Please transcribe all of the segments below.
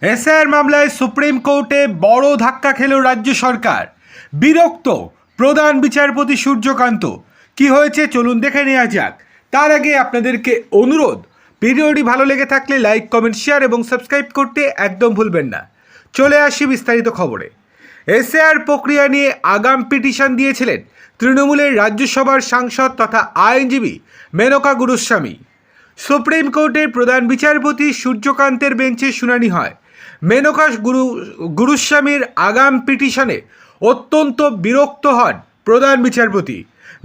SIR মামলায় supreme কোর্টে বড় ধাক্কা খেল রাজ্য সরকার। বিরক্ত প্রধান বিচারপতি সূর্যকান্ত। কি হয়েছে চলুন দেখে নেওয়া যাক। তার আগে আপনাদেরকে অনুরোধ, ভিডিওটি ভালো লেগে থাকলে লাইক, কমেন্ট, শেয়ার এবং সাবস্ক্রাইব করতে একদম ভুলবেন না। চলে আসি বিস্তারিত খবরে। এসআইআর প্রক্রিয়া নিয়ে আগাম পিটিশন দিয়েছিলেন তৃণমূলের রাজ্যসভার সাংসদ তথা আইনজীবী মেনকা গুরুস্বামী। সুপ্রিম কোর্টের প্রধান বিচারপতি সূর্যকান্তের বেঞ্চে শুনানি হয়। মেনকা গুরুস্বামীর আগাম পিটিশনে অত্যন্ত বিরক্ত হন প্রধান বিচারপতি।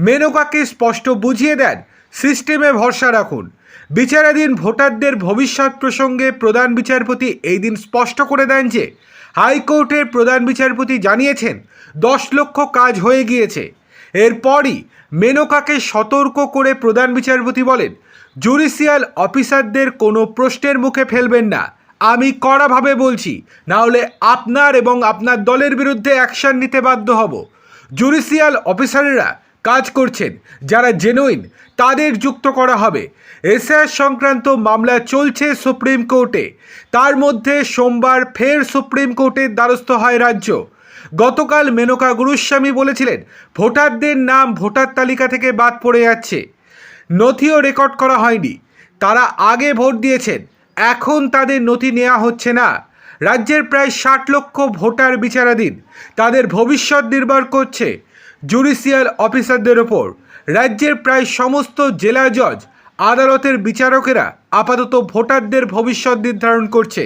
মেনকাকে স্পষ্ট বুঝিয়ে দেন, সিস্টেমে ভরসা রাখুন। বিচারাধীন ভোটারদের ভবিষ্যৎ প্রসঙ্গে প্রধান বিচারপতি এই দিন স্পষ্ট করে দেন যে হাইকোর্টের প্রধান বিচারপতি জানিয়েছেন 10 লক্ষ কাজ হয়ে গিয়েছে। এরপরই মেনকাকে সতর্ক করে প্রধান বিচারপতি বলেন, জুডিশিয়াল অফিসারদের কোনো প্রশ্নের মুখে ফেলবেন না। আমি কড়াভাবে বলছি, না হলে আপনার এবং আপনার দলের বিরুদ্ধে অ্যাকশন নিতে বাধ্য হব। জুডিশিয়াল অফিসাররা কাজ করছেন, যারা জেনুইন তাদের যুক্ত করা হবে। এসআইআর সংক্রান্ত মামলা চলছে সুপ্রিম কোর্টে। তার মধ্যে সোমবার ফের সুপ্রিম কোর্টের দ্বারস্থ হয় রাজ্য। গতকাল মেনকা গুরুস্বামী বলেছিলেন, ভোটারদের নাম ভোটার তালিকা থেকে বাদ পড়ে যাচ্ছে, নথিও রেকর্ড করা হয়নি। তারা আগে ভোট দিয়েছেন, এখন তাদের নথি নেওয়া হচ্ছে না। রাজ্যের প্রায় 60 লক্ষ ভোটার বিচারাধীন, তাদের ভবিষ্যৎ নির্ভর করছে জুডিশিয়াল অফিসারদের ওপর। রাজ্যের প্রায় সমস্ত জেলা জজ, আদালতের বিচারকেরা আপাতত ভোটারদের ভবিষ্যৎ নির্ধারণ করছে।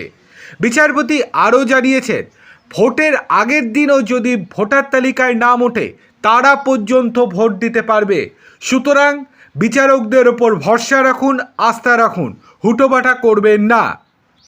বিচারপতি আরও জানিয়েছেন, ভোটের আগের দিনও যদি ভোটার তালিকায় নাম ওঠে, তারা পর্যন্ত ভোট দিতে পারবে। সুতরাং বিচারকদের ওপর ভরসা রাখুন, আস্থা রাখুন, হুটোপাটা করবেন না।